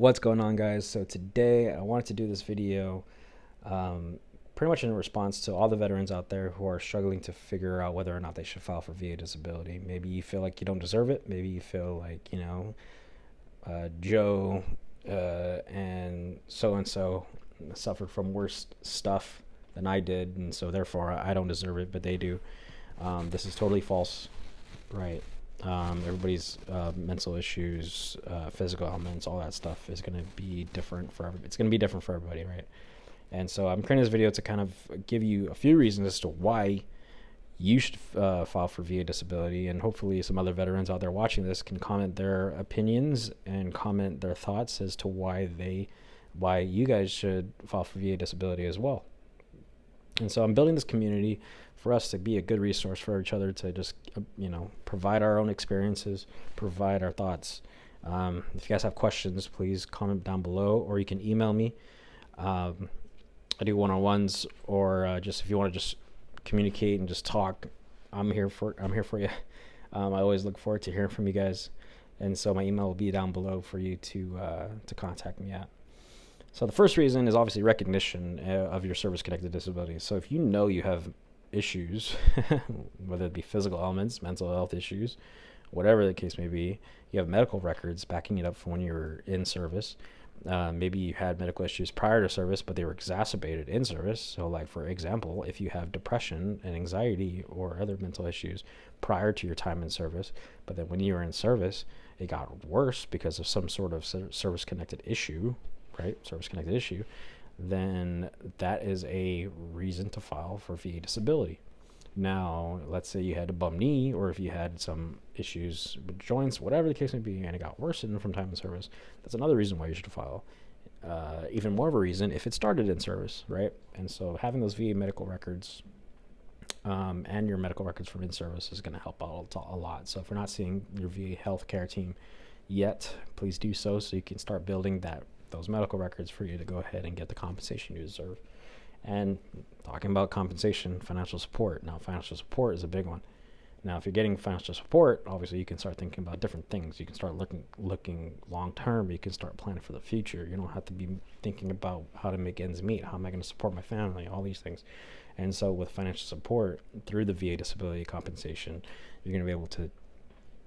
What's going on, guys? So today I wanted to do this video pretty much in response to all the veterans out there who are struggling to figure out whether or not they should file for VA disability. Maybe you feel like you don't deserve it. Maybe you feel like, Joe and so suffered from worse stuff than I did, and so therefore I don't deserve it, but they do. This is totally false, right? Everybody's mental issues, physical ailments, all that stuff is going to be different for it's going to be different for everybody, right? And so I'm creating this video to kind of give you a few reasons as to why you should file for VA disability, and hopefully some other veterans out there watching this can comment their opinions and comment their thoughts as to why you guys should file for VA disability as well. And so I'm building this community for us to be a good resource for each other, to just, provide our own experiences, provide our thoughts. If you guys have questions, please comment down below, or you can email me. I do one-on-ones, or just if you want to just communicate and just talk, I'm here for you. I always look forward to hearing from you guys. And so my email will be down below for you to contact me at. So the first reason is obviously recognition of your service-connected disability. So if you know you have issues, whether it be physical ailments, mental health issues, whatever the case may be, you have medical records backing it up from when you were in service. Maybe you had medical issues prior to service, but they were exacerbated in service. So like, for example, if you have depression and anxiety or other mental issues prior to your time in service, but then when you were in service, it got worse because of some sort of service-connected issue, right? Service-connected issue, then that is a reason to file for VA disability. Now, let's say you had a bum knee, or if you had some issues with joints, whatever the case may be, and it got worsened from time in service, that's another reason why you should file. Even more of a reason if it started in service, right? And so having those VA medical records and your medical records from in service is going to help out a lot. So if you're not seeing your VA healthcare team yet, please do so you can start building those medical records for you to go ahead and get the compensation you deserve. And talking about compensation, financial support. Now, financial support is a big one. Now, if you're getting financial support, obviously you can start thinking about different things. You can start looking long term. You can start planning for the future. You don't have to be thinking about how to make ends meet. How am I going to support my family? All these things. And so with financial support through the VA disability compensation, you're going to be able to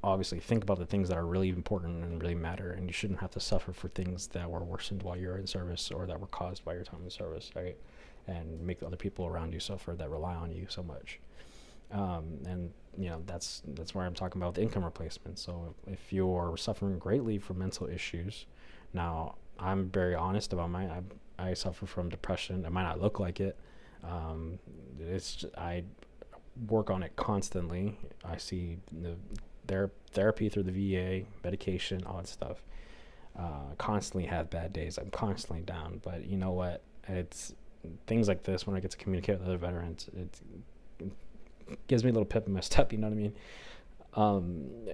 obviously think about the things that are really important and really matter, and you shouldn't have to suffer for things that were worsened while you're in service or that were caused by your time in service, right? And make the other people around you suffer that rely on you so much. And that's where I'm talking about the income replacement. So if you're suffering greatly from mental issues, now I'm very honest about mine. I suffer from depression. It might not look like it. I work on it constantly. I see their therapy through the VA, medication, all that stuff. Constantly have bad days. I'm constantly down. But you know what? It's things like this, when I get to communicate with other veterans, it gives me a little pep in my step, you know what I mean?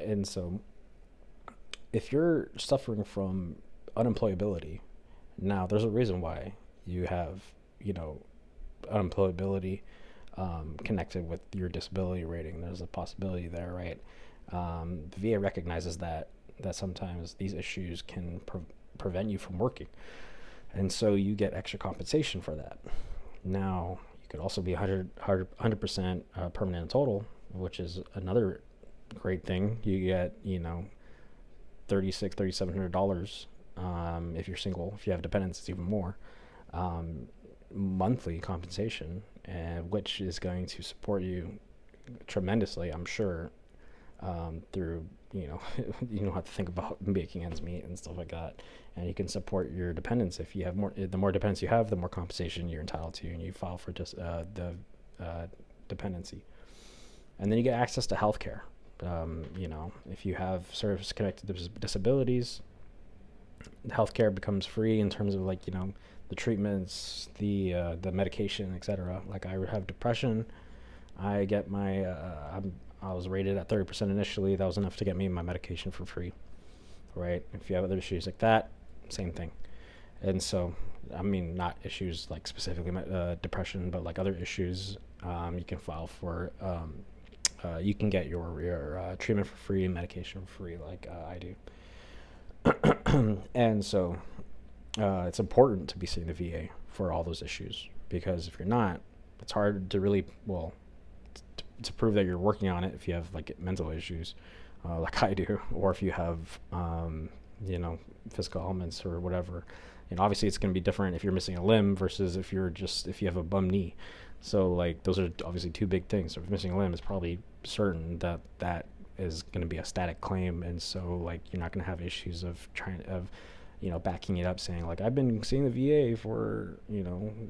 And so if you're suffering from unemployability, now there's a reason why you have, unemployability connected with your disability rating. There's a possibility there, right? The VA recognizes that sometimes these issues can prevent you from working. And so you get extra compensation for that. Now, you could also be 100% permanent in total, which is another great thing. You get, $3,700 if you're single. If you have dependents, it's even more. Monthly compensation, which is going to support you tremendously, I'm sure, through, you don't have to think about making ends meet and stuff like that. And you can support your dependents. If you have the more dependents you have, the more compensation you're entitled to, and you file for just the dependency. And then you get access to health care. If you have service-connected disabilities, health care becomes free in terms of the treatments, the medication, etc. Like, I have depression. I get my I was rated at 30% initially. That was enough to get me my medication for free, right? If you have other issues like that, same thing. And so, not issues like specifically depression, but like other issues, you can file for. You can get your treatment for free and medication for free, like I do. And so it's important to be seeing the VA for all those issues, because if you're not, it's hard to really, well, to prove that you're working on it if you have like mental issues, like I do, or if you have, you know, physical elements or whatever. And obviously it's going to be different if you're missing a limb versus if you have a bum knee. So like those are obviously two big things. So if missing a limb, is probably certain that that is going to be a static claim, and so like you're not going to have issues of backing it up, saying like I've been seeing the VA for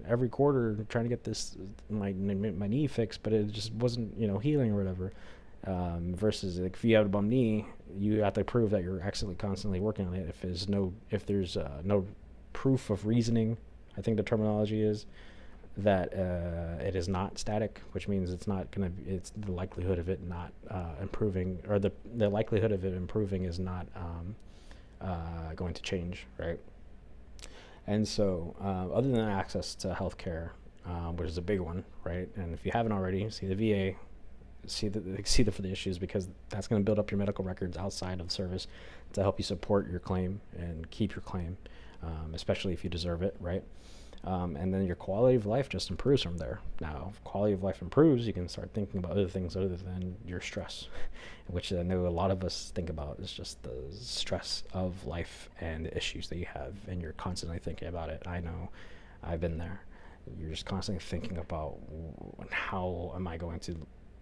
every quarter trying to get this my knee fixed, but it just wasn't healing or whatever. Versus like, if you have a bum knee, you have to prove that you're actually constantly working on it. If there's no proof of reasoning, I think the terminology is that it is not static, which means it's the likelihood of it not improving, or the likelihood of it improving is not going to change, right? And so other than access to healthcare, which is a big one, right? And if you haven't already, see the VA, see for the issues, because that's going to build up your medical records outside of service to help you support your claim and keep your claim, especially if you deserve it, right? And then your quality of life just improves from there. Now, if quality of life improves, you can start thinking about other things other than your stress, which I know a lot of us think about is just the stress of life and the issues that you have, and you're constantly thinking about it. I know, I've been there. You're just constantly thinking about how am I going to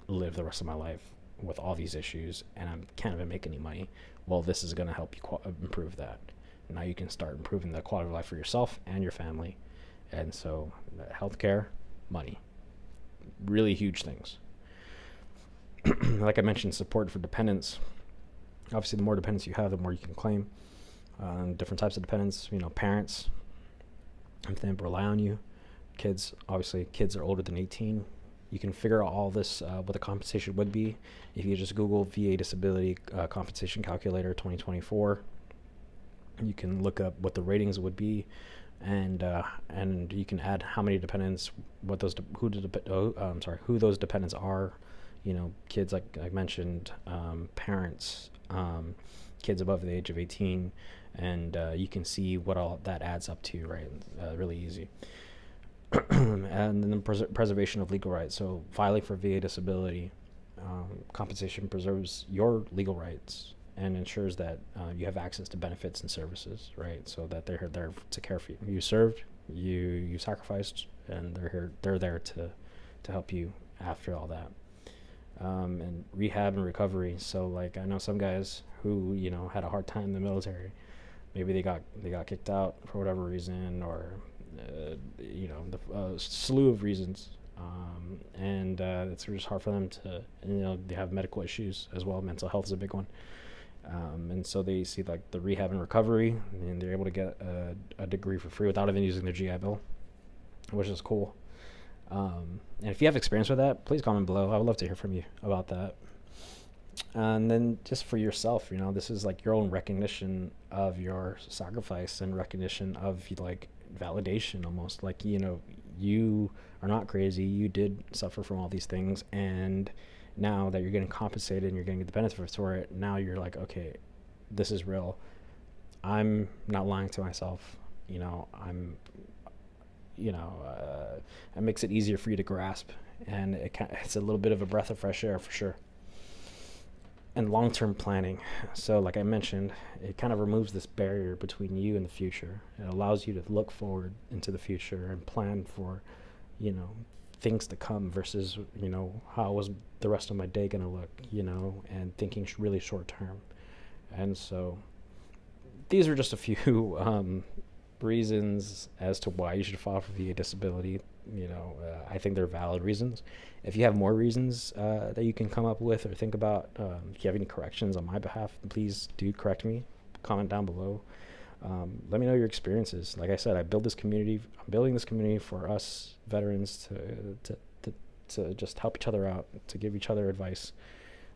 live the rest of my life with all these issues, and I can't even make any money. Well, this is going to help you improve that. Now you can start improving the quality of life for yourself and your family. And so healthcare, money, really huge things. Like I mentioned, support for dependents. Obviously, the more dependents you have, the more you can claim. Different types of dependents, parents, if they rely on you. Kids, obviously, kids are older than 18. You can figure out all this, what the compensation would be if you just Google VA disability compensation calculator 2024. You can look up what the ratings would be, and you can add how many dependents, who those dependents are. Kids, like I mentioned, parents, kids above the age of 18, and you can see what all that adds up to, right? Really easy. And then preservation of legal rights. So filing for VA disability compensation preserves your legal rights and ensures that you have access to benefits and services, right? So that they're there to care for you. You served, you sacrificed, and they're there to help you after all that. And rehab and recovery. So like I know some guys who had a hard time in the military. Maybe they got kicked out for whatever reason, or the slew of reasons, and it's just hard for them to, they have medical issues as well. Mental health is a big one, and so they see like the rehab and recovery, and they're able to get a degree for free without even using their GI Bill, which is cool. And if you have experience with that, please comment below. I would love to hear from you about that. And then just for yourself, this is like your own recognition of your sacrifice and recognition of like validation, almost like you are not crazy. You did suffer from all these things, and now that you're getting compensated and you're getting the benefits for it, now you're like, okay, this is real. I'm not lying to myself. It makes it easier for you to grasp, and it's a little bit of a breath of fresh air for sure. And long-term planning. So like I mentioned, it kind of removes this barrier between you and the future. It allows you to look forward into the future and plan for, things to come versus, how was the rest of my day going to look, and thinking really short term. And so these are just a few reasons as to why you should file for VA disability. I think they're valid reasons. If you have more reasons that you can come up with or think about, if you have any corrections on my behalf, please do correct me. Comment down below. Let me know your experiences. Like I said, I'm building this community for us veterans to just help each other out, to give each other advice,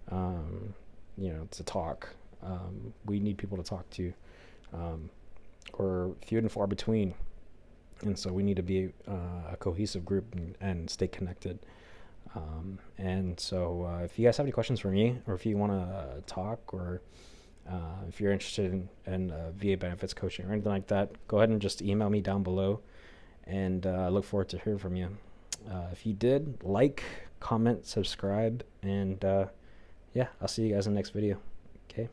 to talk. We need people to talk to, or few and far between. And so we need to be a cohesive group and stay connected. And so if you guys have any questions for me, or if you want to talk, or If you're interested in VA benefits coaching or anything like that, go ahead and just email me down below, and I look forward to hearing from you. If you did, like, comment, subscribe, and yeah, I'll see you guys in the next video. Okay.